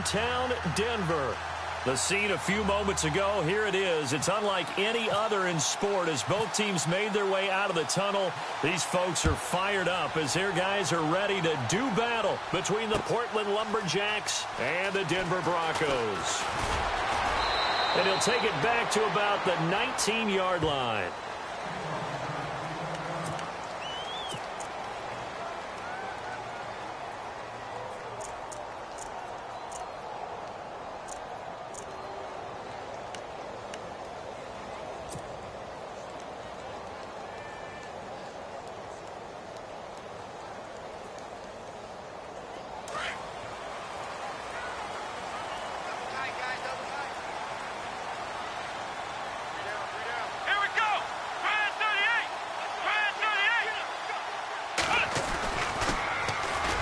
downtown Denver. The scene a few moments ago, here it is. It's unlike any other in sport as both teams made their way out of the tunnel. These folks are fired up as their guys are ready to do battle between the Portland Lumberjacks and the Denver Broncos. And he'll take it back to about the 19-yard line.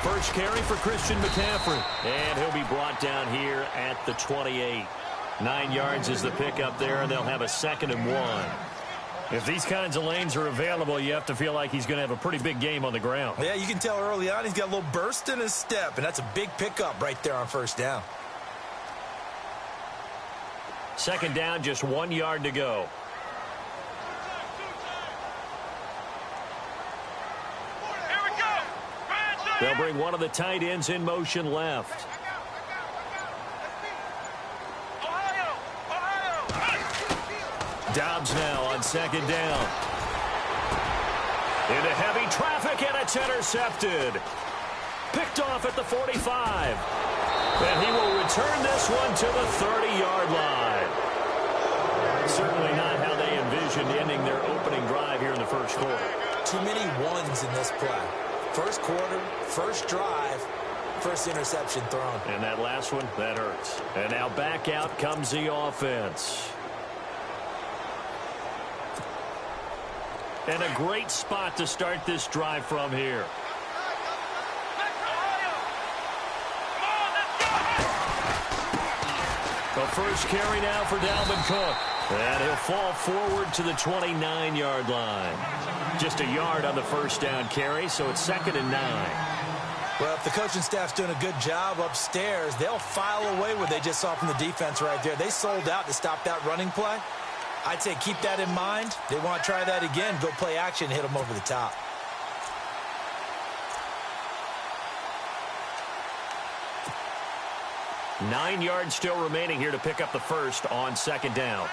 First carry for Christian McCaffrey. And he'll be brought down here at the 28. 9 yards is the pickup there, and they'll have a 2nd and 1. If these kinds of lanes are available, you have to feel like he's going to have a pretty big game on the ground. Yeah, you can tell early on he's got a little burst in his step, and that's a big pickup right there on first down. 2nd down, just 1 yard to go. They'll bring one of the tight ends in motion left. Dobbs now on 2nd down. Into heavy traffic, and it's intercepted. Picked off at the 45. And he will return this one to the 30-yard line. Certainly not how they envisioned ending their opening drive here in the first quarter. Too many ones in this play. First quarter, first drive, first interception thrown. And that last one, that hurts. And now back out comes the offense. And a great spot to start this drive from here. The first carry now for Dalvin Cook. And he'll fall forward to the 29-yard line. Just a yard on the first down carry, so it's 2nd and 9. Well, if the coaching staff's doing a good job upstairs, they'll file away what they just saw from the defense right there. They sold out to stop that running play. I'd say keep that in mind. They want to try that again, go play action, hit them over the top. Nine yards still remaining here to pick up the first on 2nd down.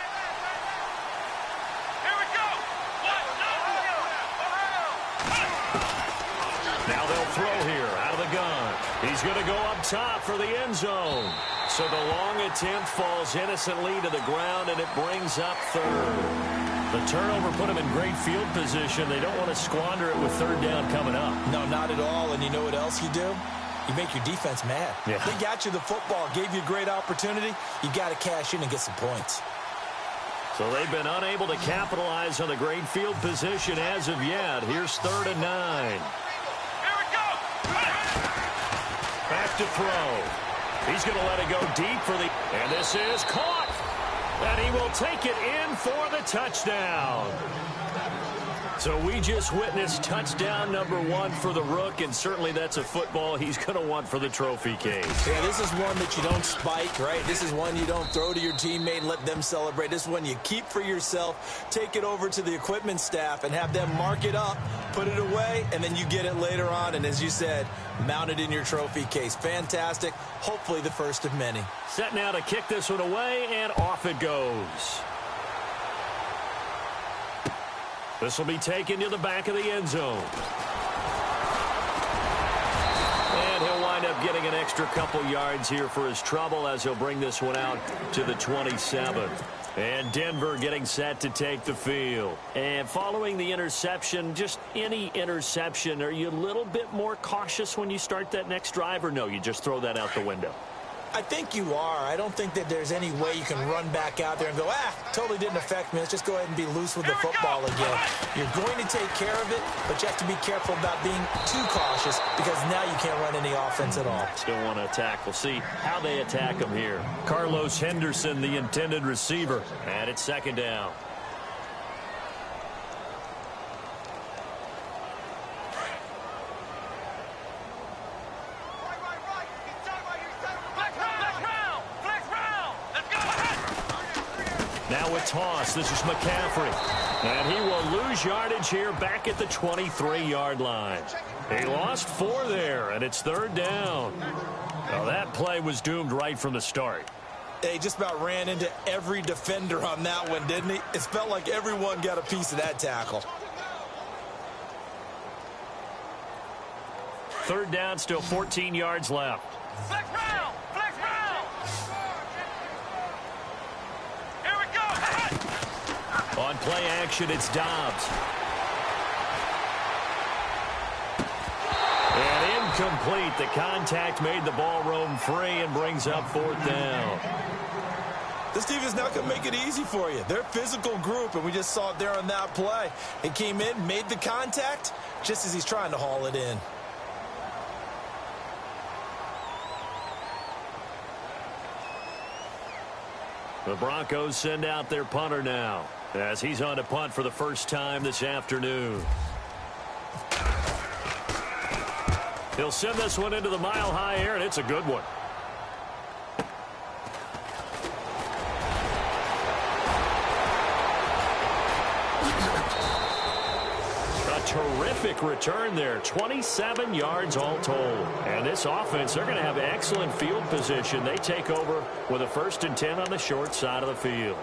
Now they'll throw here out of the gun. He's going to go up top for the end zone. So the long attempt falls innocently to the ground, and it brings up 3rd. The turnover put them in great field position. They don't want to squander it with 3rd down coming up. No, not at all. And you know what else you do? You make your defense mad. Yeah. They got you the football, gave you a great opportunity. You got to cash in and get some points. So they've been unable to capitalize on the great field position as of yet. Here's 3rd and 9. Back to throw. He's going to let it go deep for the... And this is caught. And he will take it in for the touchdown. So we just witnessed touchdown number 1 for the Rook, and certainly that's a football he's going to want for the trophy case. Yeah, this is one that you don't spike, right? This is one you don't throw to your teammate and let them celebrate. This is one you keep for yourself, take it over to the equipment staff and have them mark it up, put it away, and then you get it later on. And as you said, mount it in your trophy case. Fantastic. Hopefully the first of many. Set now to kick this one away, and off it goes. This will be taken to the back of the end zone. And he'll wind up getting an extra couple yards here for his trouble as he'll bring this one out to the 27. And Denver getting set to take the field. And following the interception, just any interception, are you a little bit more cautious when you start that next drive, or no, you just throw that out the window? I think you are. I don't think that there's any way you can run back out there and go, totally didn't affect me. Let's just go ahead and be loose with the football again. You're going to take care of it, but you have to be careful about being too cautious because now you can't run any offense at all. Still want to attack. We'll see how they attack him here. Carlos Henderson, the intended receiver, and it's 2nd down. Now with toss, this is McCaffrey. And he will lose yardage here back at the 23-yard line. He lost 4 there, and it's 3rd down. Well, that play was doomed right from the start. He just about ran into every defender on that one, didn't he? It felt like everyone got a piece of that tackle. 3rd down, still 14 yards left. Flex round! Flex round! Here we go! On play action, it's Dobbs. And incomplete. The contact made the ball roam free and brings up 4th down. This team is not going to make it easy for you. They're a physical group, and we just saw it there on that play. He came in, made the contact, just as he's trying to haul it in. The Broncos send out their punter now, as he's on to punt for the first time this afternoon. He'll send this one into the mile-high air, and it's a good one. Terrific return there. 27 yards all told. And this offense, they're going to have excellent field position. They take over with a 1st and 10 on the short side of the field.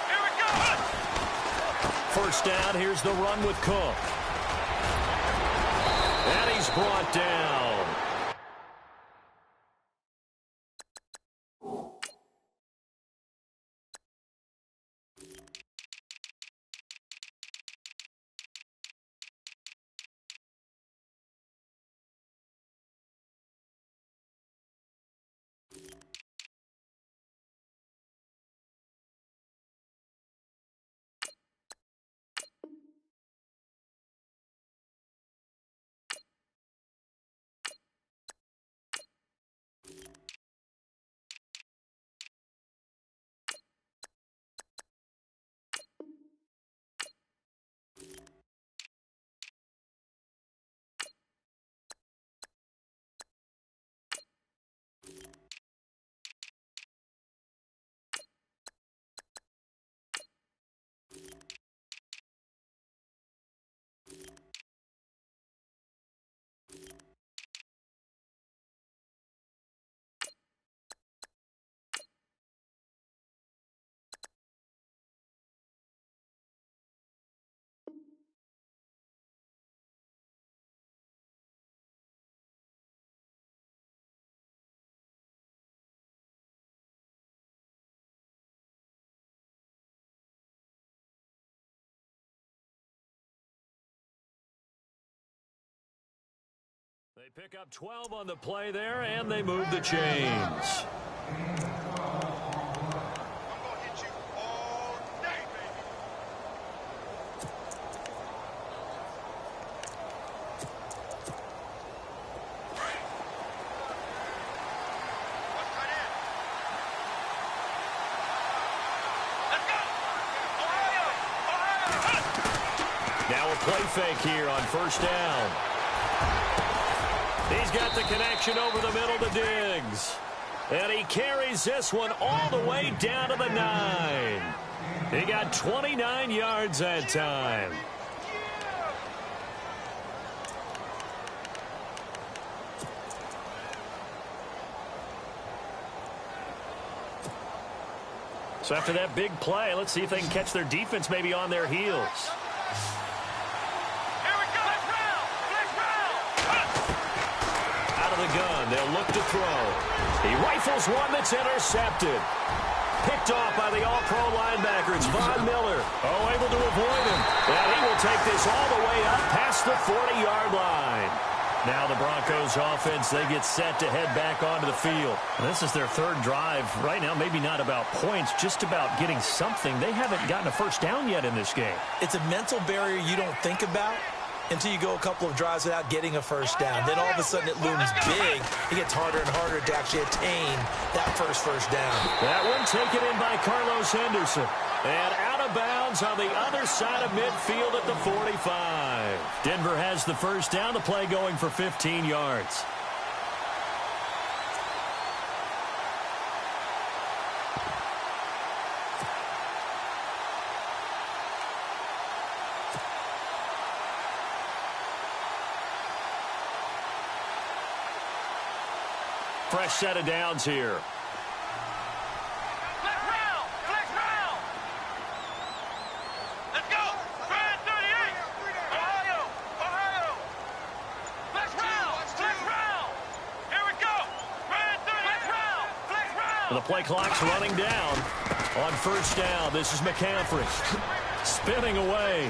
Here we go! 1st down, here's the run with Cook. And he's brought down. They pick up 12 on the play there, and they move the chains. Now a play fake here on 1st down. He's got the connection over the middle to Diggs. And he carries this one all the way down to the 9. He got 29 yards that time. So after that big play, let's see if they can catch their defense maybe on their heels. The gun. They'll look to throw. He rifles one that's intercepted. Picked off by the all-pro linebacker. It's Von Miller. Oh, able to avoid him. And he will take this all the way up past the 40-yard line. Now the Broncos offense, they get set to head back onto the field. This is their 3rd drive. Right now, maybe not about points, just about getting something. They haven't gotten a 1st down yet in this game. It's a mental barrier you don't think about until you go a couple of drives without getting a 1st down. Then all of a sudden it looms big. It gets harder and harder to actually attain that first down. That one taken in by Carlos Henderson. And out of of bounds on the other side of midfield at the 45. Denver has the first down. The play going for 15 yards. Fresh set of downs here. Flex round! Flex round! Let's go! Brand 38! Ohio! Ohio! Flex round! Flex round! Here we go! Brand 38! Flex round! Flex round! The play clock's running down. On first down, this is McCaffrey. Spinning away.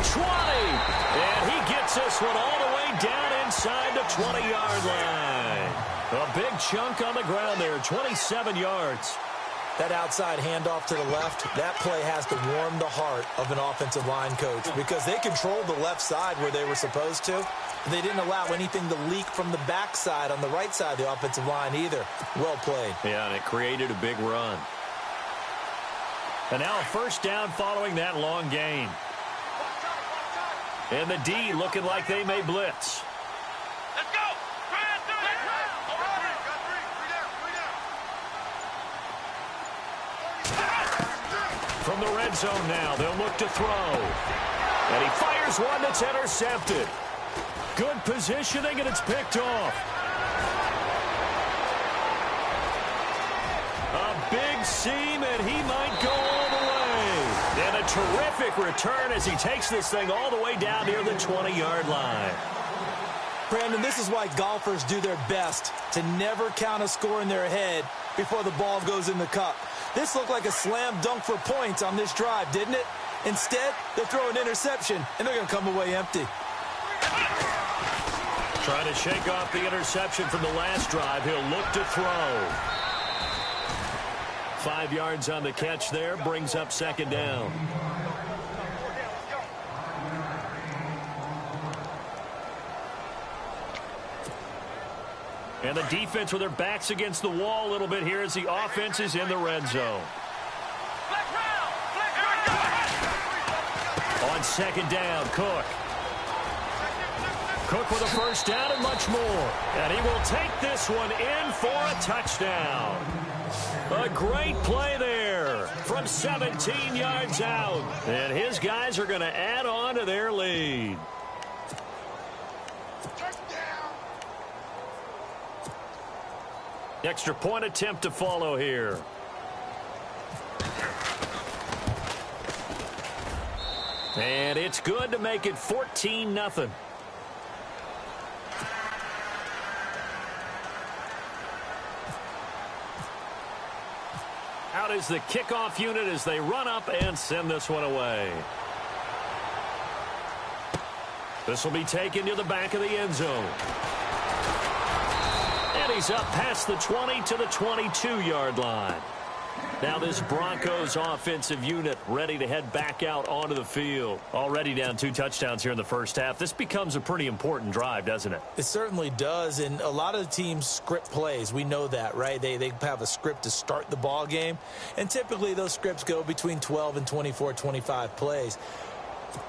20! And he gets this one all the way down inside the 20-yard line. A big chunk on the ground there, 27 yards. That outside handoff to the left, that play has to warm the heart of an offensive line coach because they controlled the left side where they were supposed to. They didn't allow anything to leak from the backside on the right side of the offensive line either. Well played. Yeah, and it created a big run. And now a first down following that long gain. And the D looking like they may blitz. Let's go! Brand 38! From the red zone now, they'll look to throw. And he fires one that's intercepted. Good positioning, and it's picked off. A big seam, and he might go all the way. And a terrific return as he takes this thing all the way down near the 20-yard line. Brandon, this is why golfers do their best to never count a score in their head before the ball goes in the cup. This looked like a slam dunk for points on this drive, didn't it? Instead, they throw an interception, and they're going to come away empty. Trying to shake off the interception from the last drive. He'll look to throw. 5 yards on the catch there, brings up second down. And the defense with their backs against the wall a little bit here as the offense is in the red zone. Flex round! Flex round! On second down, Cook. Cook with a first down and much more. And he will take this one in for a touchdown. A great play there from 17 yards out. And his guys are going to add on to their lead. Extra point attempt to follow here. And it's good to make it 14-0. Out is the kickoff unit as they run up and send this one away. This will be taken to the back of the end zone. And he's up past the 20 to the 22-yard line. Now this Broncos offensive unit ready to head back out onto the field. Already down 2 touchdowns here in the first half. This becomes a pretty important drive, doesn't it? It certainly does, and a lot of the teams script plays. We know that, right? They have a script to start the ball game, and typically those scripts go between 12 and 24, 25 plays.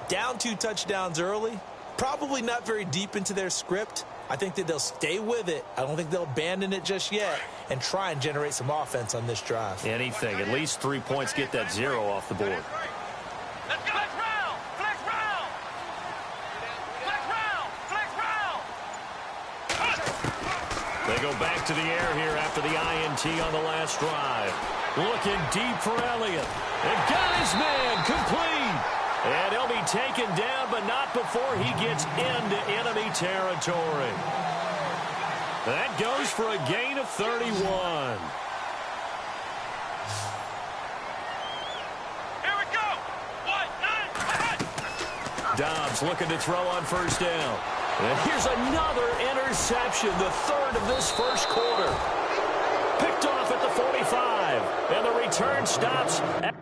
Down 2 touchdowns early, probably not very deep into their script. I think that they'll stay with it. I don't think they'll abandon it just yet and try and generate some offense on this drive. Anything. At least 3 points, get that 0 off the board. Let's go! Flex round! Flex round! Flex round! Flex round! They go back to the air here after the INT on the last drive. Looking deep for Elliott. And got his man complete. And he'll be taken down, but not before he gets into enemy territory. That goes for a gain of 31. Here we go! 1, 9, Dobbs looking to throw on first down. And here's another interception, the third of this first quarter. Picked off at the 45. And the return stops at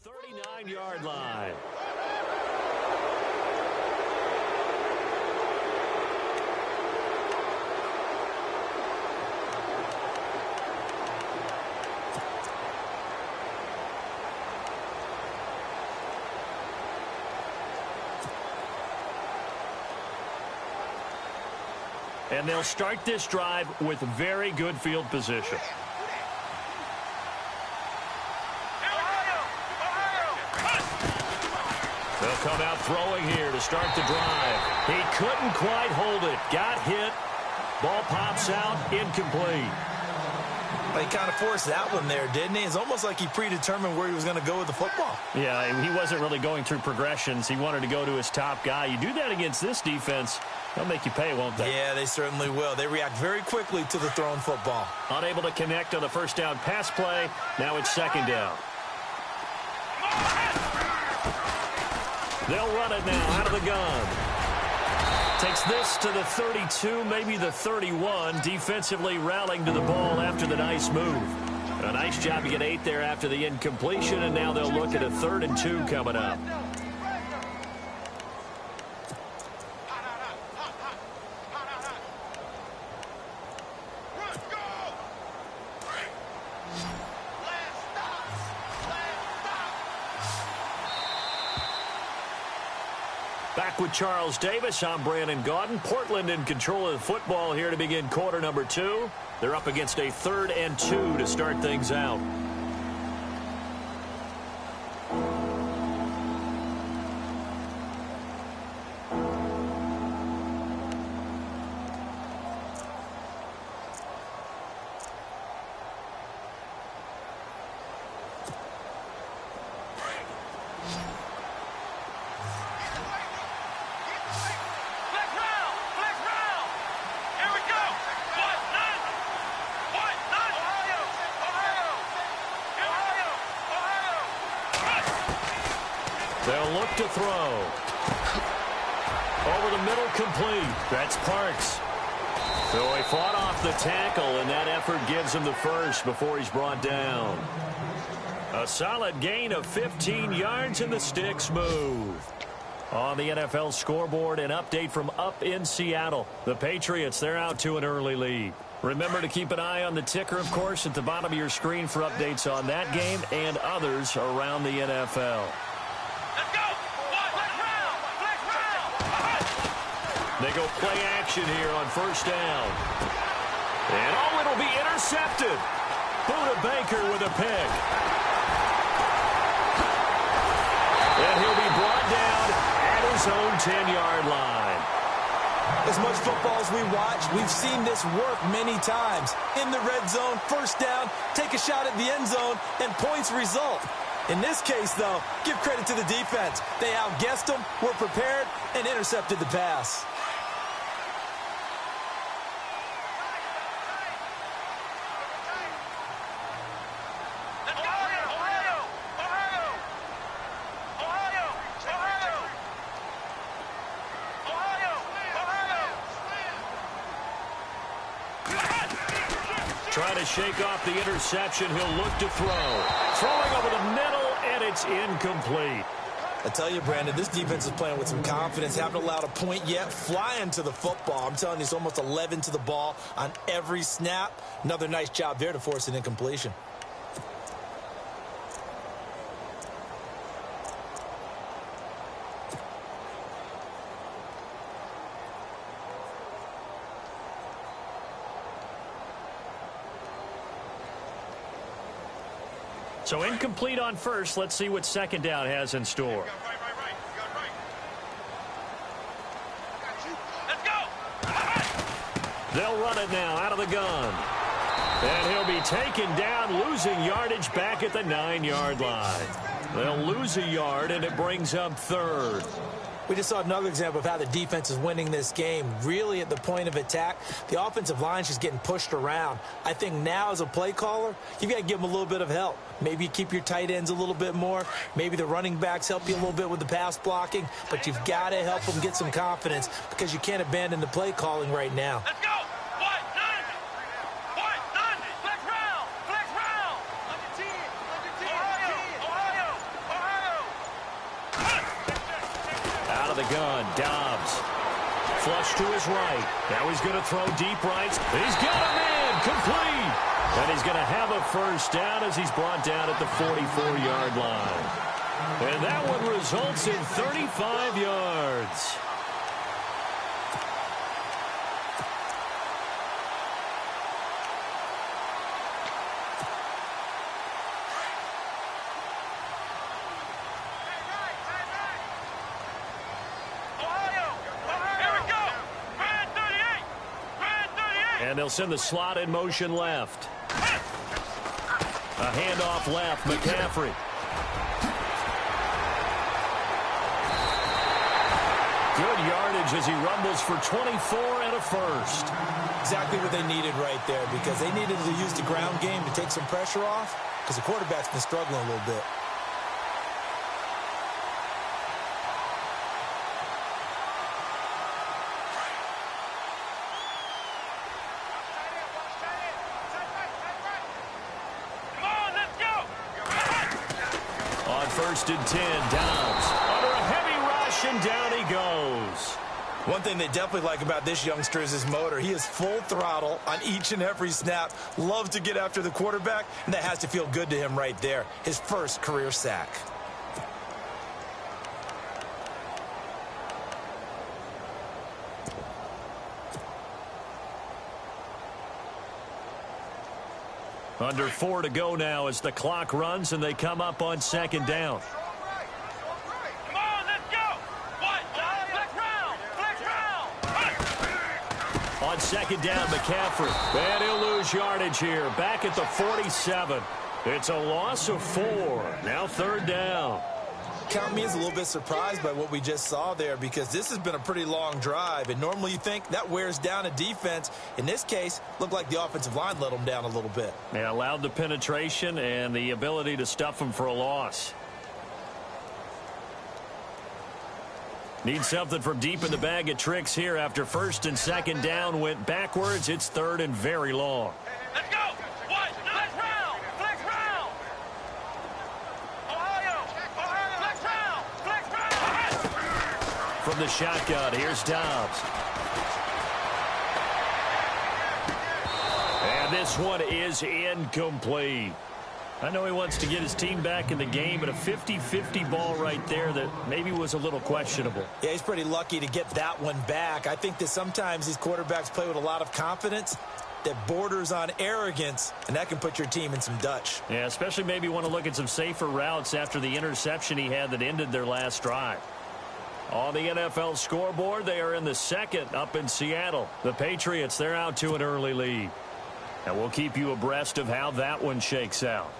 39-yard line. And they'll start this drive with very good field position. They'll come out throwing here to start the drive. He couldn't quite hold it. Got hit. Ball pops out. Incomplete. Well, he kind of forced that one there, didn't he? It's almost like he predetermined where he was going to go with the football. Yeah, he wasn't really going through progressions. He wanted to go to his top guy. You do that against this defense, they'll make you pay, won't they? Yeah, they certainly will. They react very quickly to the thrown football. Unable to connect on the first down pass play. Now it's second down. They'll run it now out of the gun. Takes this to the 32, maybe the 31. Defensively rallying to the ball after the nice move. A nice job to get 8 there after the incompletion, and now they'll look at a 3rd and 2 coming up. Back with Charles Davis, I'm Brandon Gaudin. Portland in control of the football here to begin quarter number 2. They're up against a 3rd and 2 to start things out. They'll look to throw. Over the middle, complete. That's Parks. So he fought off the tackle, and that effort gives him the first before he's brought down. A solid gain of 15 yards, and the sticks move. On the NFL scoreboard, an update from up in Seattle. The Patriots, they're out to an early lead. Remember to keep an eye on the ticker, of course, at the bottom of your screen for updates on that game and others around the NFL. They go play action here on first down. And oh, it'll be intercepted. Buda Baker with a pick. And he'll be brought down at his own 10-yard line. As much football as we watch, we've seen this work many times. In the red zone, first down, take a shot at the end zone, and points result. In this case, though, give credit to the defense. They outguessed them, were prepared, and intercepted the pass. Trying to shake off the interception. He'll look to throw. Throwing over the middle, and it's incomplete. I tell you, Brandon, this defense is playing with some confidence. Haven't allowed a point yet. Flying to the football. I'm telling you, it's almost 11 to the ball on every snap. Another nice job there to force an incompletion. So incomplete on first. Let's see what second down has in store. They'll run it now out of the gun. And he'll be taken down, losing yardage back at the 9-yard line. They'll lose a yard, and it brings up 3rd. We just saw another example of how the defense is winning this game. Really at the point of attack, the offensive line's just getting pushed around. I think now as a play caller, you've got to give them a little bit of help. Maybe you keep your tight ends a little bit more. Maybe the running backs help you a little bit with the pass blocking. But you've got to help them get some confidence because you can't abandon the play calling right now. Let's go! Flex round! Ohio! of the gun. Dobbs. Flush to his right. Now he's going to throw deep right. He's got him in. Complete. And he's going to have a first down as he's brought down at the 44-yard line. And that one results in 35 yards. And they'll send the slot in motion left. A handoff left, McCaffrey. Good yardage as he rumbles for 24 and a first. Exactly what they needed right there, because they needed to use the ground game to take some pressure off, because the quarterback's been struggling a little bit. First and 10, Dobbs under a heavy rush, and down he goes. One thing they definitely like about this youngster is his motor. He is full throttle on each and every snap. Loves to get after the quarterback, and that has to feel good to him right there. His first career sack. Under 4 to go now as the clock runs and they come up on second down. Come on, let's go. Flex round. On second down, McCaffrey. And he'll lose yardage here. Back at the 47. It's a loss of 4. Now third down. Count me as a little bit surprised by what we just saw there, because this has been a pretty long drive, and normally you think that wears down a defense. In this case, looked like the offensive line let them down a little bit. Yeah, allowed the penetration and the ability to stuff them for a loss. Need something from deep in the bag of tricks here after first and second down went backwards. It's third and very long. Let's go. Flex round. Ohio. Flex round. From the shotgun, here's Dobbs. And this one is incomplete. I know he wants to get his team back in the game, but a 50-50 ball right there that maybe was a little questionable. Yeah, he's pretty lucky to get that one back. I think that sometimes these quarterbacks play with a lot of confidence that borders on arrogance, and that can put your team in some Dutch. Yeah, especially maybe want to look at some safer routes after the interception he had that ended their last drive. On the NFL scoreboard, they are in the second up in Seattle. The Patriots, they're out to an early lead. And we'll keep you abreast of how that one shakes out.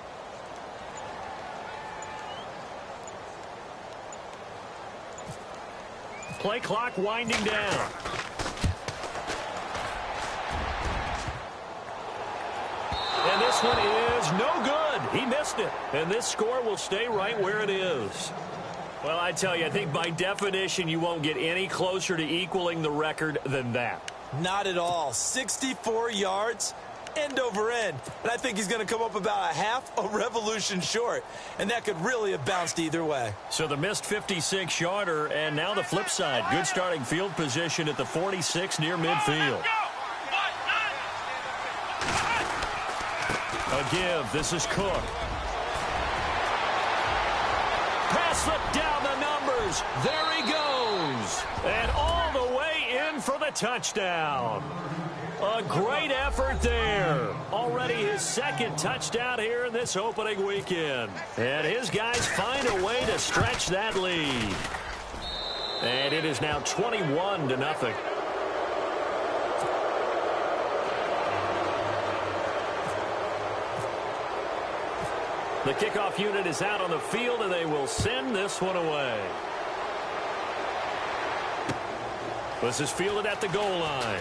Play clock winding down. And this one is no good. He missed it. And this score will stay right where it is. Well, I tell you, I think by definition you won't get any closer to equaling the record than that. Not at all. 64 yards, end over end. And I think he's going to come up about a half a revolution short. And that could really have bounced either way. So the missed 56-yarder, and now the flip side. Good starting field position at the 46 near midfield. A give. This is Cook. Pass slipped down the numbers. There he goes. And all the way in for the touchdown. A great effort there. Already his second touchdown here in this opening weekend. And his guys find a way to stretch that lead. And it is now 21-0. The kickoff unit is out on the field, and they will send this one away. This is fielded at the goal line.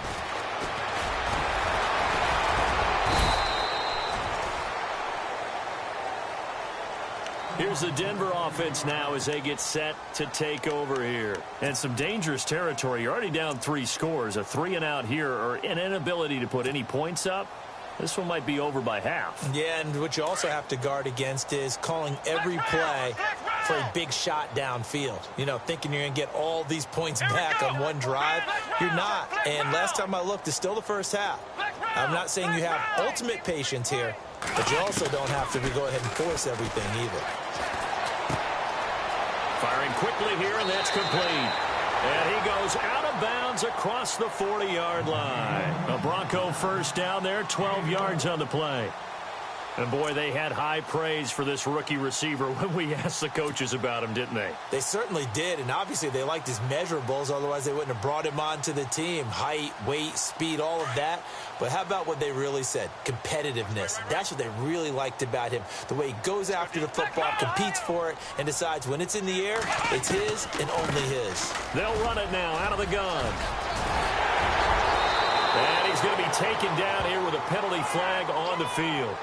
Here's the Denver offense now as they get set to take over here. And some dangerous territory. You're already down 3 scores. A 3-and-out here, or an inability to put any points up. This one might be over by half. Yeah, and what you also have to guard against is calling every play for a big shot downfield. You know, thinking you're going to get all these points back on one drive. You're not. And last time I looked, it's still the first half. I'm not saying you have ultimate patience here, but you also don't have to go ahead and force everything either. Firing quickly here, and that's complete. And he goes out of bounds across the 40-yard line. A Bronco first down there, 12 yards on the play. And, boy, they had high praise for this rookie receiver when we asked the coaches about him, didn't they? They certainly did, and obviously they liked his measurables. Otherwise, they wouldn't have brought him onto the team. Height, weight, speed, all of that. But how about what they really said? Competitiveness. That's what they really liked about him. The way he goes after the football, competes for it, and decides when it's in the air, it's his and only his. They'll run it now out of the gun. And he's going to be taken down here with a penalty flag on the field.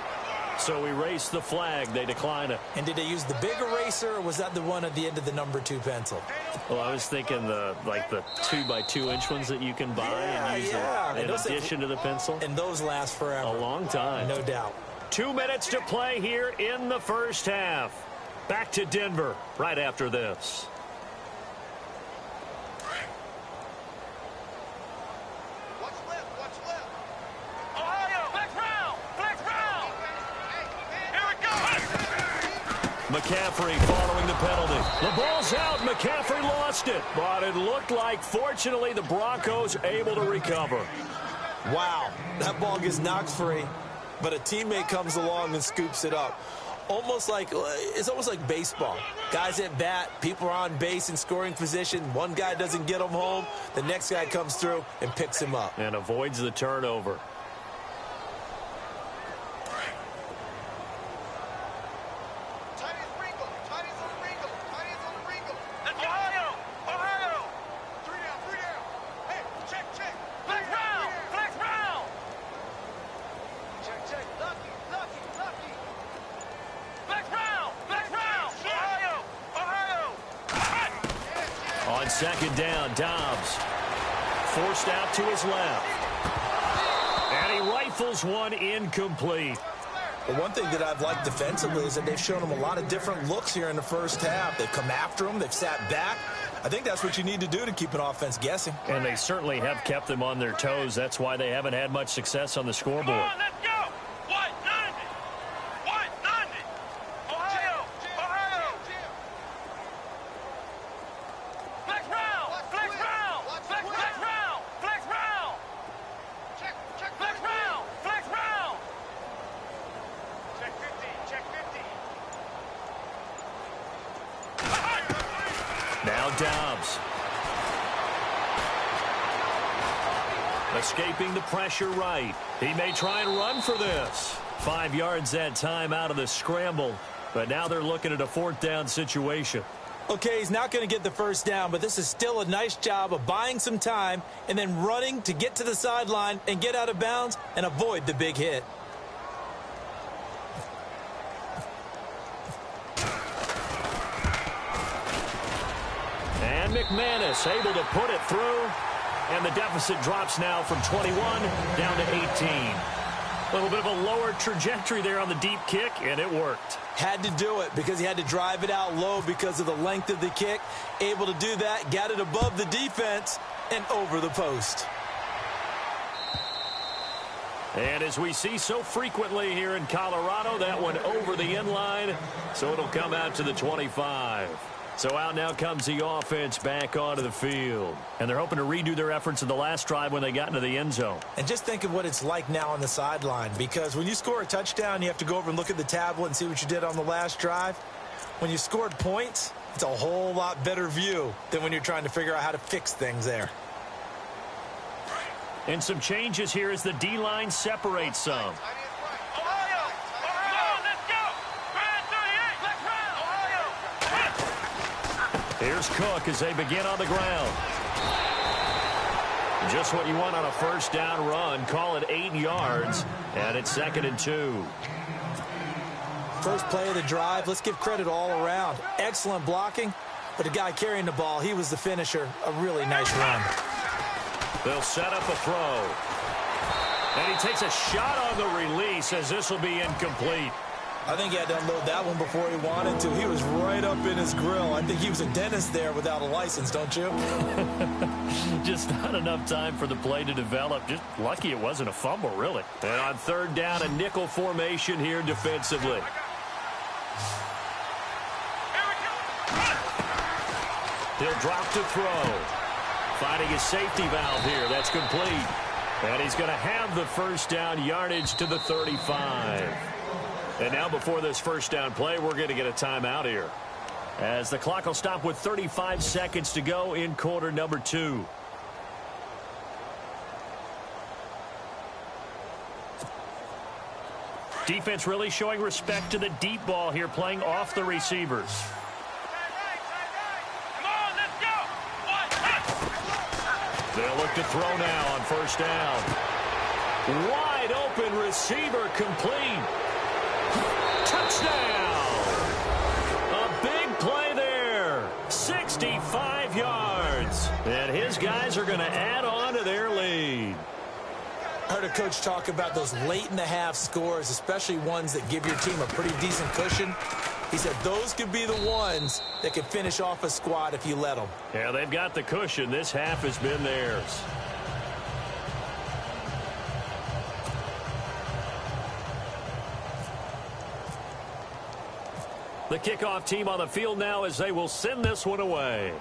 So erase the flag. They decline it. And did they use the big eraser, or was that the one at the end of the number 2 pencil? Well, I was thinking the 2x2-inch ones that you can buy and use in addition to the pencil. And those last forever. A long time. No doubt. 2 minutes to play here in the first half. Back to Denver right after this. McCaffrey following the penalty. The ball's out. McCaffrey lost it. But it looked like, fortunately, the Broncos able to recover. Wow. That ball gets knocked free, but a teammate comes along and scoops it up. It's almost like baseball. Guys at bat, people are on base in scoring position. One guy doesn't get him home. The next guy comes through and picks him up. And avoids the turnover. Second down, Dobbs. Forced out to his left. And he rifles one incomplete. Well, one thing that I've liked defensively is that they've shown him a lot of different looks here in the first half. They've come after him. They've sat back. I think that's what you need to do to keep an offense guessing. And they certainly have kept them on their toes. That's why they haven't had much success on the scoreboard. Now Dobbs. Escaping the pressure right. He may try and run for this. 5 yards that time out of the scramble. But now they're looking at a fourth down situation. Okay, he's not going to get the first down, but this is still a nice job of buying some time and then running to get to the sideline and get out of bounds and avoid the big hit. And McManus able to put it through. And the deficit drops now from 21 down to 18. A little bit of a lower trajectory there on the deep kick, and it worked. Had to do it because he had to drive it out low because of the length of the kick. Able to do that, got it above the defense and over the post. And as we see so frequently here in Colorado, that one over the end line, so it'll come out to the 25. So out now comes the offense back onto the field. And they're hoping to redo their efforts in the last drive when they got into the end zone. And just think of what it's like now on the sideline, because when you score a touchdown, you have to go over and look at the tablet and see what you did on the last drive. When you scored points, it's a whole lot better view than when you're trying to figure out how to fix things there. And some changes here as the D-line separates some. Here's Cook as they begin on the ground. Just what you want on a first down run. Call it 8 yards, and it's 2nd and 2. First play of the drive. Let's give credit all around. Excellent blocking, but the guy carrying the ball, he was the finisher. A really nice run. They'll set up a throw. And he takes a shot on the release as this will be incomplete. I think he had to unload that one before he wanted to. He was right up in his grill. I think he was a dentist there without a license, don't you? Just not enough time for the play to develop. Just lucky it wasn't a fumble, really. And on third down, a nickel formation here defensively. He'll drop to throw. Finding his safety valve here. That's complete. And he's going to have the first down yardage to the 35. And now before this first down play, we're going to get a timeout here, as the clock will stop with 35 seconds to go in quarter number 2. Defense really showing respect to the deep ball here, playing off the receivers. They'll look to throw now on first down. Wide open receiver complete. Touchdown! A big play there. 65 yards. And his guys are going to add on to their lead. I heard a coach talk about those late-in-the-half scores, especially ones that give your team a pretty decent cushion. He said those could be the ones that could finish off a squad if you let them. Yeah, they've got the cushion. This half has been theirs. The kickoff team on the field now as they will send this one away.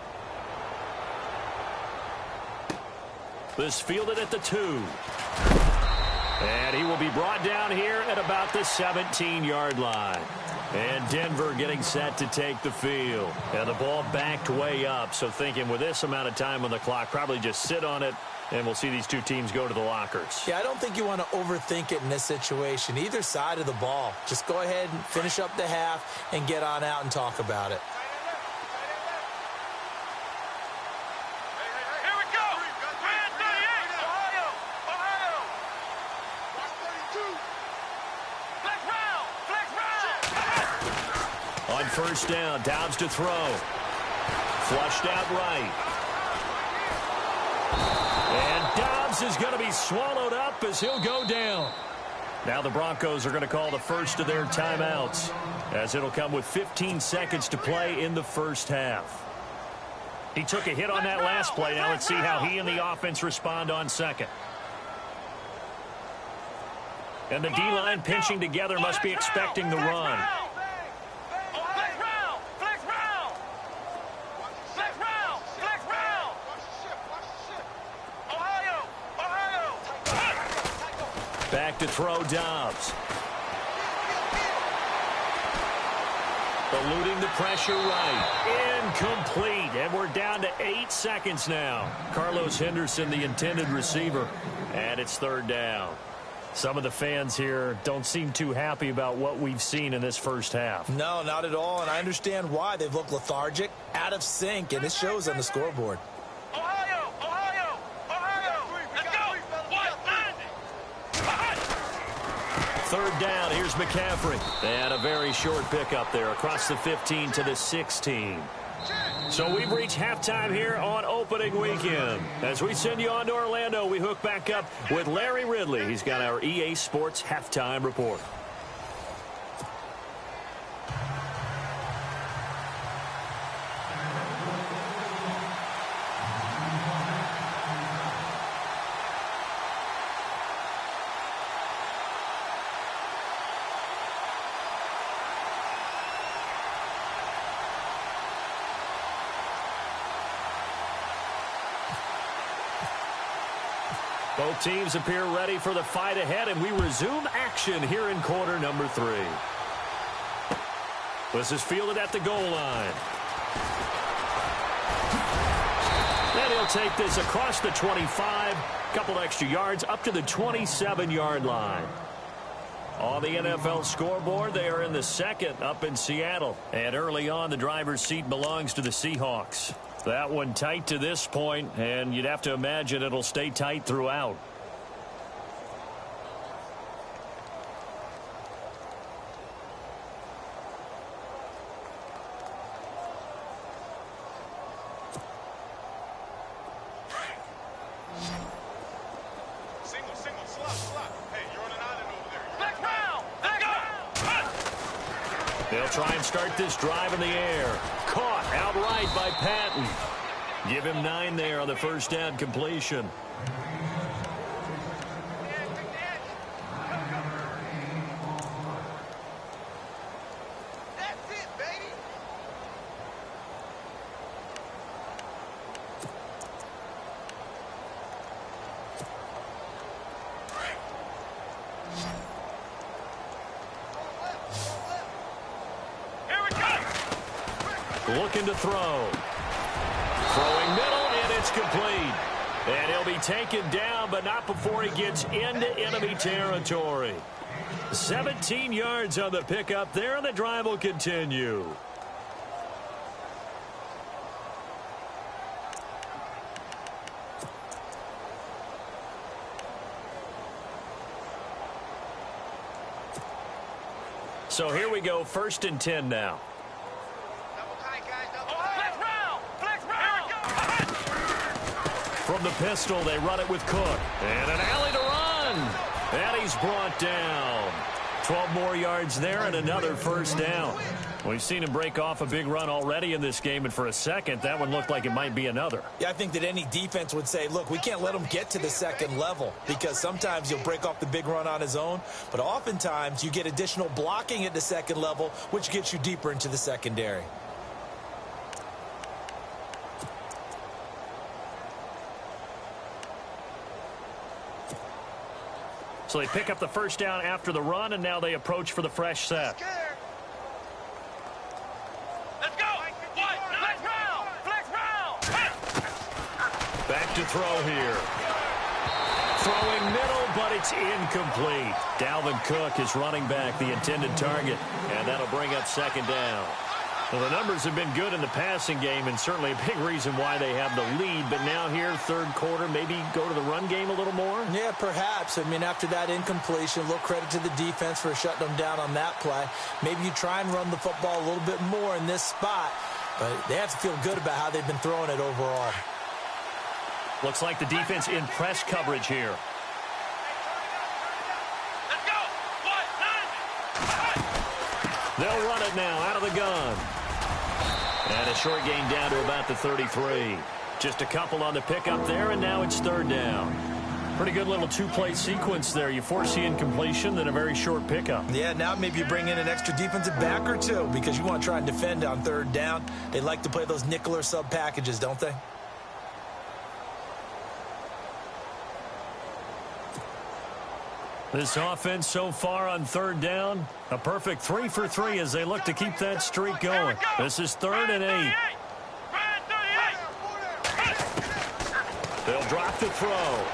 This fielded at the 2. And he will be brought down here at about the 17-yard line. And Denver getting set to take the field. And the ball backed way up, so thinking with this amount of time on the clock, probably just sit on it, and we'll see these two teams go to the lockers. Yeah, I don't think you want to overthink it in this situation. Either side of the ball. Just go ahead and finish up the half and get on out and talk about it. Here we go. Brand 38. Ohio. Ohio. Watch 32. Flex round. Flex round. On first down, Dobbs to throw. Flushed out right. And Dobbs is going to be swallowed up as he'll go down. Now the Broncos are going to call the first of their timeouts, as it'll come with 15 seconds to play in the first half. He took a hit on that last play. Now let's see how he and the offense respond on second. And the D-line pinching together, must be expecting the run. Back to throw, Dobbs. Eluding the pressure right. Incomplete. And we're down to 8 seconds now. Carlos Henderson, the intended receiver. And it's third down. Some of the fans here don't seem too happy about what we've seen in this first half. No, not at all. And I understand why. They've looked lethargic, out of sync, and it shows on the scoreboard. Third down, here's McCaffrey. And a very short pickup there across the 15 to the 16. So we've reached halftime here on opening weekend. As we send you on to Orlando, we hook back up with Larry Ridley. He's got our EA Sports halftime report. Both teams appear ready for the fight ahead, and we resume action here in quarter number 3. This is fielded at the goal line. And he'll take this across the 25, couple extra yards up to the 27-yard line. On the NFL scoreboard, they are in the second up in Seattle. And early on, the driver's seat belongs to the Seahawks. That one tight to this point, and you'd have to imagine it'll stay tight throughout. They'll try and start this drive in the air. Caught outright by Patton. Give him 9 there on the first down completion. Looking to throw. Throwing middle, and it's complete. And he'll be taken down, but not before he gets into enemy territory. 17 yards on the pickup there, and the drive will continue. So here we go, 1st and 10 now. From the pistol, they run it with Cook. And an alley to run. And he's brought down. 12 more yards there and another first down. We've seen him break off a big run already in this game, and for a second, that one looked like it might be another. Yeah, I think that any defense would say, look, we can't let him get to the second level, because sometimes you'll break off the big run on his own, but oftentimes you get additional blocking at the second level, which gets you deeper into the secondary. So they pick up the first down after the run, and now they approach for the fresh set. Let's go! Flex round! Flex round! Back to throw here. Throwing middle, but it's incomplete. Dalvin Cook is running back, the intended target, and that'll bring up second down. Well, the numbers have been good in the passing game, and certainly a big reason why they have the lead. But now here, third quarter, maybe go to the run game a little more? Yeah, perhaps. I mean, after that incompletion, a little credit to the defense for shutting them down on that play. Maybe you try and run the football a little bit more in this spot, but they have to feel good about how they've been throwing it overall. Looks like the defense in press coverage here. Let's go! They'll run it now out of the gun. And a short gain down to about the 33. Just a couple on the pickup there, and now it's third down. Pretty good little two-play sequence there. You force the incompletion, then a very short pickup. Yeah, now maybe you bring in an extra defensive back or two because you want to try and defend on third down. They like to play those nickel or sub packages, don't they? This offense so far on third down, a perfect 3 for 3 as they look to keep that streak going. This is 3rd and 8. They'll drop the throw.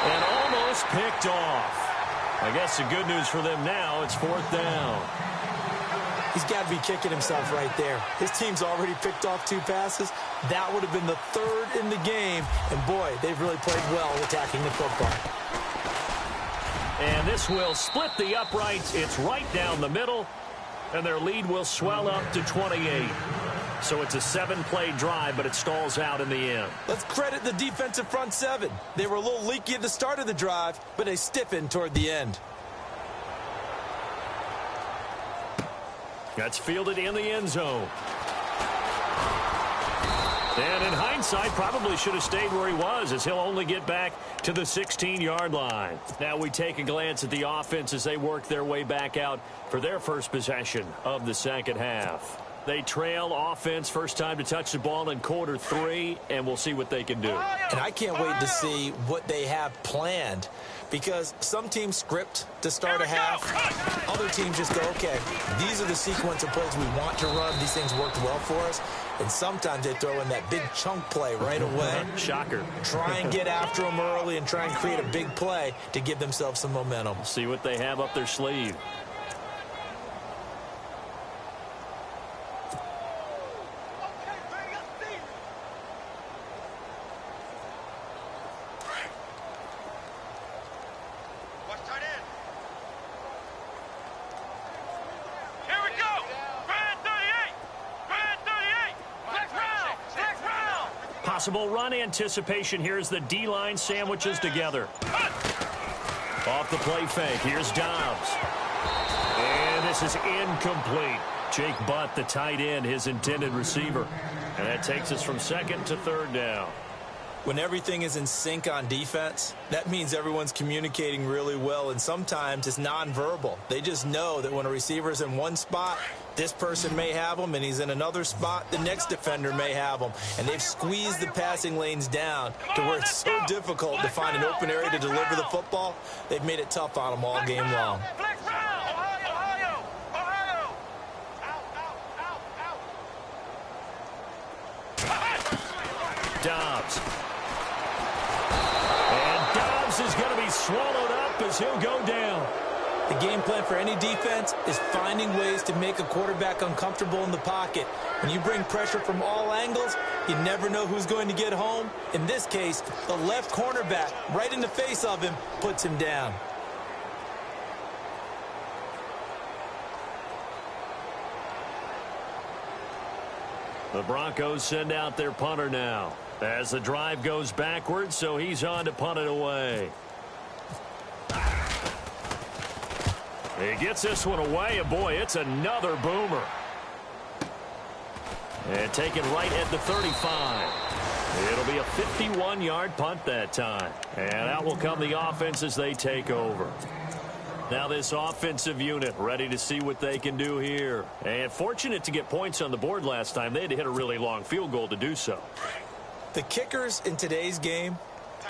And almost picked off. I guess the good news for them now, it's 4th down. He's got to be kicking himself right there. His team's already picked off 2 passes. That would have been the 3rd in the game. And, boy, they've really played well attacking the football. And this will split the uprights. It's right down the middle. And their lead will swell up to 28. So it's a 7-play drive, but it stalls out in the end. Let's credit the defensive front 7. They were a little leaky at the start of the drive, but they stiffened toward the end. That's fielded in the end zone. And in hindsight, probably should have stayed where he was, as he'll only get back to the 16-yard line. Now we take a glance at the offense as they work their way back out for their first possession of the second half. They trail offense, first time to touch the ball in quarter 3, and we'll see what they can do. And I can't wait to see what they have planned, because some teams script to start a half. Other teams just go, okay, these are the sequence of plays we want to run. These things worked well for us. And sometimes they throw in that big chunk play right away. Shocker. Try and get after them early and try and create a big play to give themselves some momentum. See what they have up their sleeve. Possible run anticipation. Here's the D-line sandwiches together. Off the play fake. Here's Dobbs. And this is incomplete. Jake Butt, the tight end, his intended receiver. And that takes us from second to third down. When everything is in sync on defense, that means everyone's communicating really well, and sometimes it's nonverbal. They just know that when a receiver's in one spot, this person may have him, and he's in another spot, the next defender may have him. And they've squeezed the passing lanes down to where it's so difficult to find an open area to deliver the football. They've made it tough on them all game long. Dobbs. And Dobbs is going to be swallowed up as he'll go down. The game plan for any defense is finding ways to make a quarterback uncomfortable in the pocket. When you bring pressure from all angles, you never know who's going to get home. In this case, the left cornerback, right in the face of him, puts him down. The Broncos send out their punter now as the drive goes backwards, so he's on to punt it away. He gets this one away, and boy, it's another boomer. And taken right at the 35. It'll be a 51-yard punt that time. And out will come the offense as they take over. Now this offensive unit ready to see what they can do here. And fortunate to get points on the board last time. They had to hit a really long field goal to do so. The kickers in today's game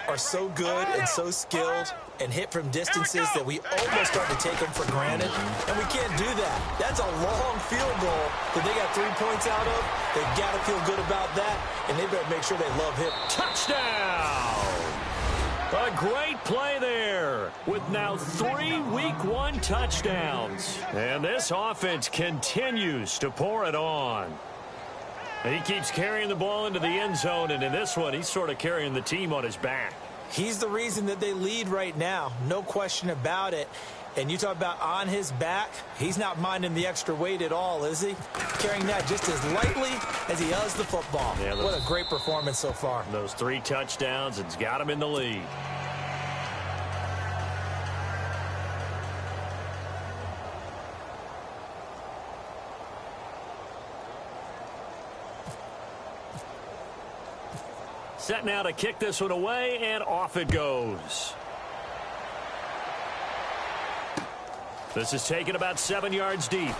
are so good and so skilled and hit from distances that we almost start to take them for granted. And we can't do that. That's a long field goal that they got 3 points out of. They've got to feel good about that, and they better make sure they love him. Touchdown! A great play there with now 3 Week 1 touchdowns. And this offense continues to pour it on. He keeps carrying the ball into the end zone, and in this one, he's sort of carrying the team on his back. He's the reason that they lead right now, no question about it. And you talk about on his back, he's not minding the extra weight at all, is he? Carrying that just as lightly as he does the football. Yeah, what a great performance so far. Those 3 touchdowns, it's got him in the lead. Set now to kick this one away, and off it goes. This is taken about 7 yards deep.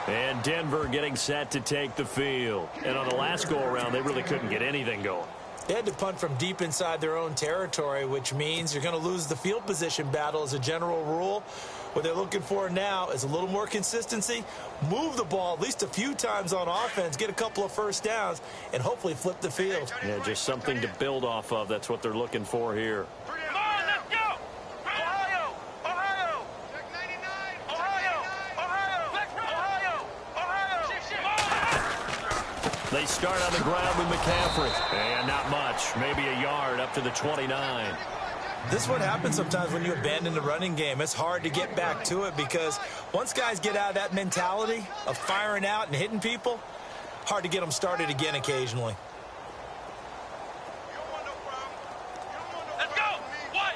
And Denver getting set to take the field. And on the last go-around, they really couldn't get anything going. They had to punt from deep inside their own territory, which means you're going to lose the field position battle as a general rule. What they're looking for now is a little more consistency, move the ball at least a few times on offense, get a couple of first downs, and hopefully flip the field. Yeah, just something to build off of. That's what they're looking for here. Come on, let's go! Ohio! Ohio! Check 99! Ohio! Ohio! Ohio! Ohio! They start on the ground with McCaffrey. And not much, maybe a yard up to the 29. This is what happens sometimes when you abandon the running game. It's hard to get back to it because once guys get out of that mentality of firing out and hitting people, hard to get them started again occasionally. Let's go! What?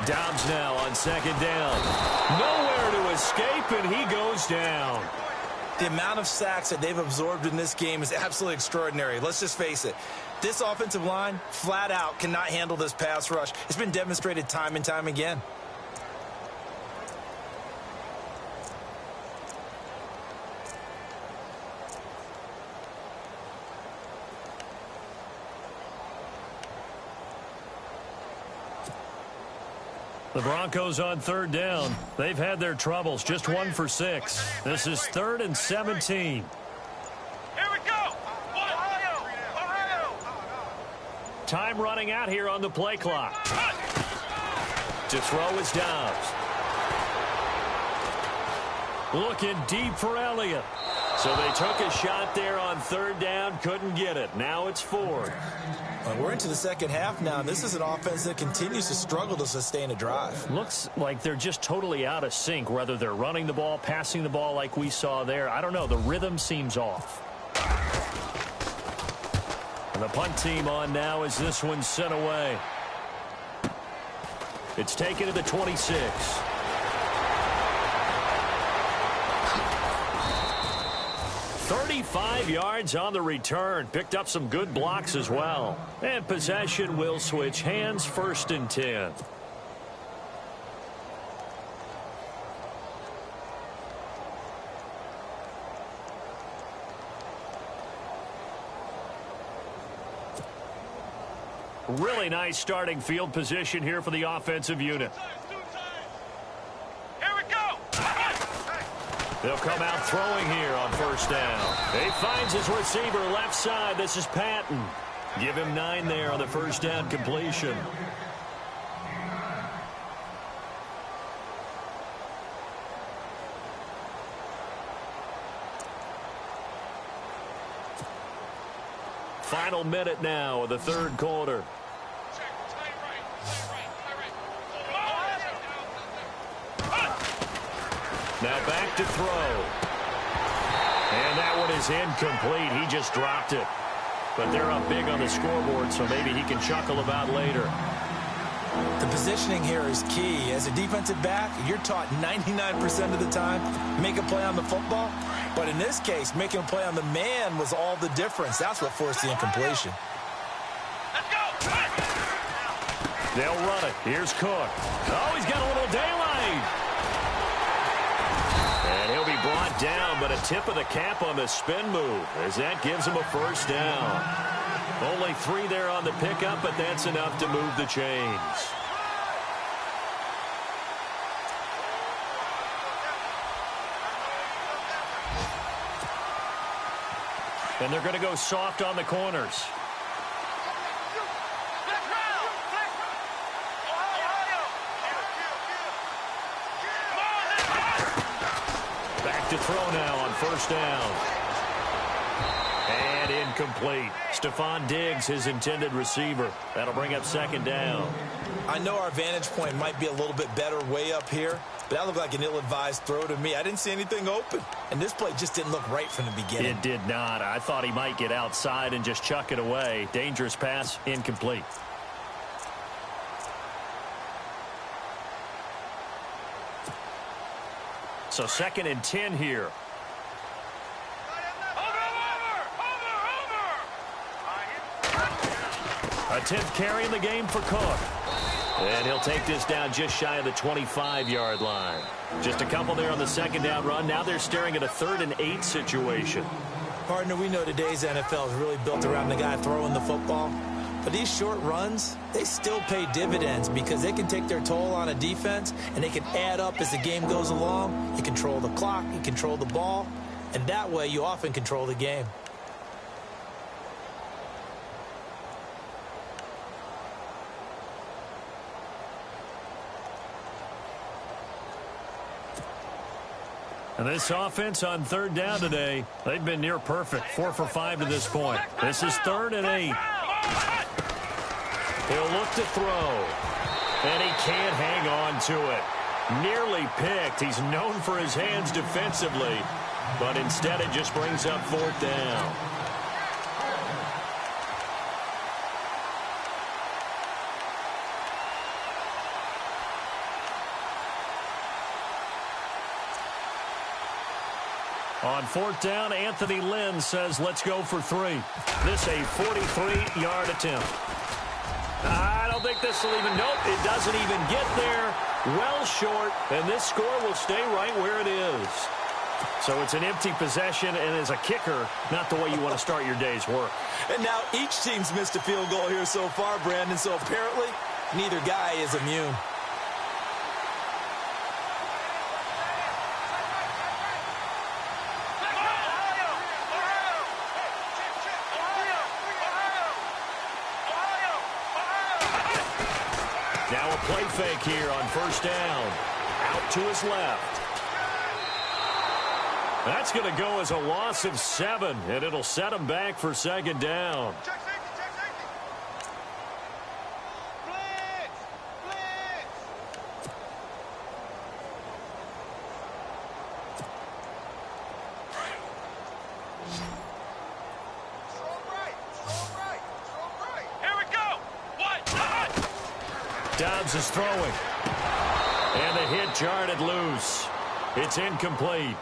Dobbs now on second down. Nowhere to escape, and he goes down. The amount of sacks that they've absorbed in this game is absolutely extraordinary. Let's just face it. This offensive line, flat out, cannot handle this pass rush. It's been demonstrated time and time again. The Broncos on third down. They've had their troubles, just 1 for 6. This is 3rd and 17. Here we go! Ohio! Ohio! Time running out here on the play clock. To throw is Dobbs. Looking deep for Elliott. So they took a shot there on third down, couldn't get it. Now it's 4th. Well, we're into the second half now. This is an offense that continues to struggle to sustain a drive. Looks like they're just totally out of sync, whether they're running the ball, passing the ball like we saw there. I don't know. The rhythm seems off. And the punt team on now as this one's sent away. It's taken to the 26. 35 yards on the return. Picked up some good blocks as well. And possession will switch hands, 1st and 10. Really nice starting field position here for the offensive unit. Here we go. They'll come out throwing here on 1st down. He finds his receiver left side. This is Patton. Give him 9 there on the 1st down completion. Final minute now of the 3rd quarter. Now back to throw. And that one is incomplete. He just dropped it. But they're up big on the scoreboard, so maybe he can chuckle about later. The positioning here is key. As a defensive back, you're taught 99% of the time, make a play on the football. But in this case, making a play on the man was all the difference. That's what forced the incompletion. Let's go. They'll run it. Here's Cook. Oh, he's got a little daylight. And he'll be brought down, but a tip of the cap on the spin move as that gives him a 1st down. Only 3 there on the pickup, but that's enough to move the chains. And they're going to go soft on the corners. Back to throw now on 1st down. And incomplete. Stephon Diggs, his intended receiver. That'll bring up 2nd down. I know our vantage point might be a little bit better way up here, but that looked like an ill-advised throw to me. I didn't see anything open, and this play just didn't look right from the beginning. It did not. I thought he might get outside and just chuck it away. Dangerous pass, incomplete. So 2nd and 10 here. A 10th carry in the game for Cook. And he'll take this down just shy of the 25-yard line. Just a couple there on the 2nd down run. Now they're staring at a 3rd and 8 situation. Partner, we know today's NFL is really built around the guy throwing the football. But these short runs, they still pay dividends because they can take their toll on a defense, and they can add up as the game goes along. You control the clock, you control the ball, and that way you often control the game. And this offense on 3rd down today, they've been near perfect. 4 for 5 to this point. This is 3rd and 8. He'll look to throw. And he can't hang on to it. Nearly picked. He's known for his hands defensively. But instead it just brings up 4th down. On 4th down, Anthony Lynn says, let's go for 3. This a 43-yard attempt. I don't think this will even, nope, it doesn't even get there. Well short, and this score will stay right where it is. So it's an empty possession, and as a kicker, not the way you want to start your day's work. And now each team's missed a field goal here so far, Brandon, so apparently neither guy is immune. Now a play fake here on 1st down. Out to his left. That's going to go as a loss of 7, and it'll set him back for 2nd down. Check safety, check safety. Blitz, blitz. Strong right, strong right, strong right. Here we go. What? Dobbs is throwing. And the hit jarred it loose. It's incomplete.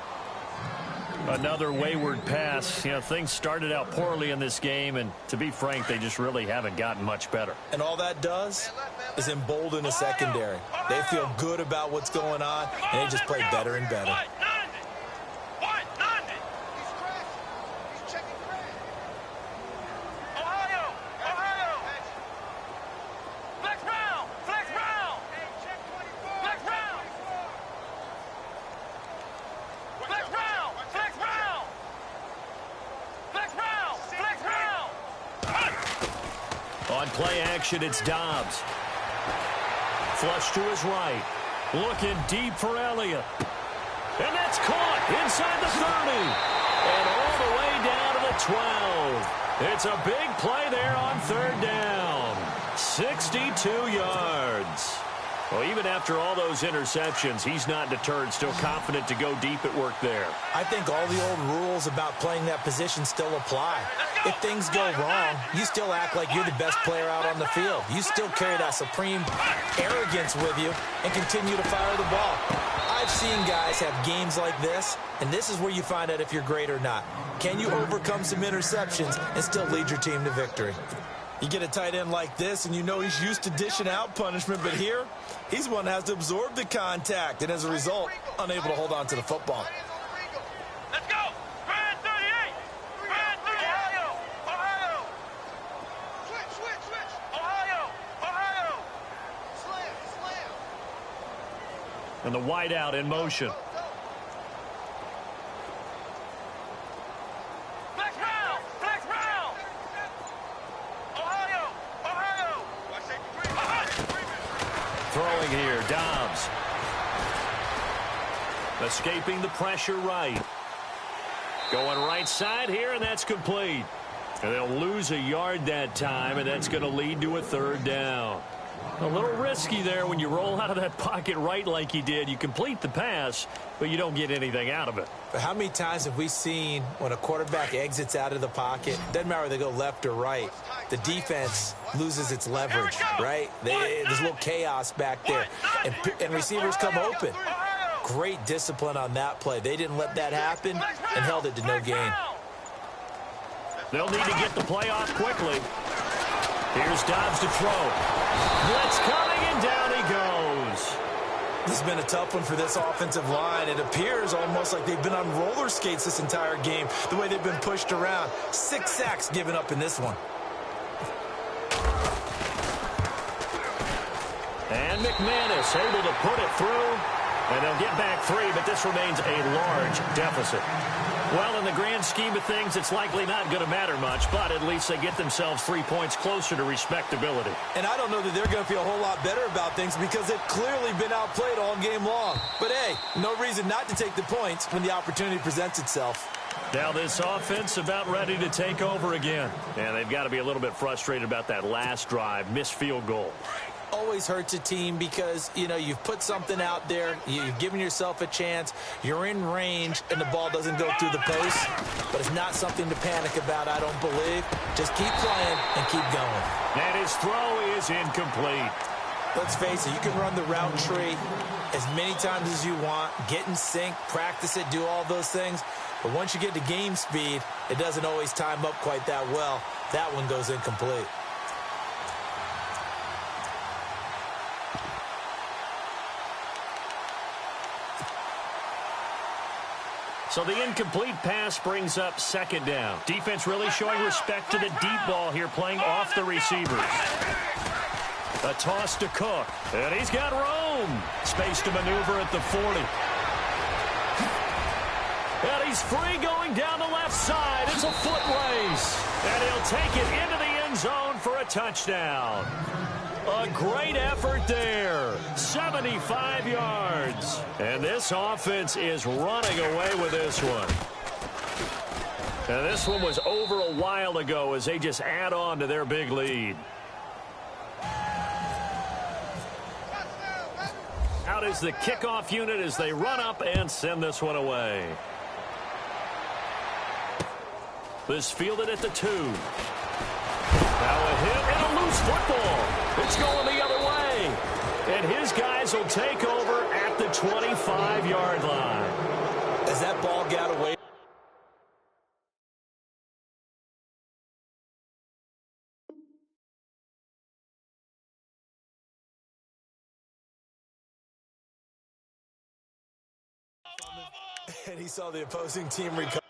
Another wayward pass. You know, things started out poorly in this game, and to be frank, they just really haven't gotten much better. And all that does is embolden the secondary. They feel good about what's going on, and they just play better and better. On play action, it's Dobbs. Flush to his right. Looking deep for Elliott. And that's caught inside the 30. And all the way down to the 12. It's a big play there on third down. 62 yards. Well, even after all those interceptions, he's not deterred, still confident to go deep at work there. I think all the old rules about playing that position still apply. If things go wrong, you still act like you're the best player out on the field. You still carry that supreme arrogance with you and continue to fire the ball. I've seen guys have games like this, and this is where you find out if you're great or not. Can you overcome some interceptions and still lead your team to victory? You get a tight end like this, and you know he's used to dishing out punishment, but here, he's one that has to absorb the contact, and as a result, unable to hold on to the football. Let's go! Brand 38! Brand 38! Ohio! Ohio! Switch! Ohio! Ohio! Slam! And the wideout in motion. Flex round! Ohio! Throwing here, Dobbs. Escaping the pressure right. Going right side here, and that's complete. And they'll lose a yard that time, and that's going to lead to a third down. A little risky there when you roll out of that pocket right like you did. You complete the pass, but you don't get anything out of it. But how many times have we seen when a quarterback exits out of the pocket, doesn't matter whether they go left or right, the defense loses its leverage, right? There's a little chaos back there, and receivers come open. Great discipline on that play. They didn't let that happen and held it to no gain. They'll need to get the play off quickly. Here's Dobbs to throw. Blitz coming, and down he goes. This has been a tough one for this offensive line. It appears almost like they've been on roller skates this entire game, the way they've been pushed around. 6 sacks given up in this one. And McManus able to put it through. And they'll get back 3, but this remains a large deficit. Well, in the grand scheme of things, it's likely not going to matter much, but at least they get themselves 3 points closer to respectability. And I don't know that they're going to feel a whole lot better about things because they've clearly been outplayed all game long. But, hey, no reason not to take the points when the opportunity presents itself. Now this offense about ready to take over again. And they've got to be a little bit frustrated about that last drive, missed field goal. Always hurts a team because, you know, you've put something out there, you've given yourself a chance, you're in range, and the ball doesn't go through the post. But it's not something to panic about, I don't believe. Just keep playing and keep going. And his throw is incomplete. Let's face it, you can run the route tree as many times as you want, get in sync, practice it, do all those things. But once you get to game speed, it doesn't always time up quite that well. That one goes incomplete. So the incomplete pass brings up second down. Defense really showing respect to the deep ball here, playing off the receivers. A toss to Cook, and he's got room. Space to maneuver at the 40. And he's free going down the left side. It's a foot race. And he'll take it into the end zone for a touchdown. A great effort there. 75 yards. And this offense is running away with this one. And this one was over a while ago as they just add on to their big lead. Out is the kickoff unit as they run up and send this one away. This fielded at the 2. Now a hit and a loose football. It's going the other way. And his these guys will take over at the 25-yard line. As that ball got away. And he saw the opposing team recover.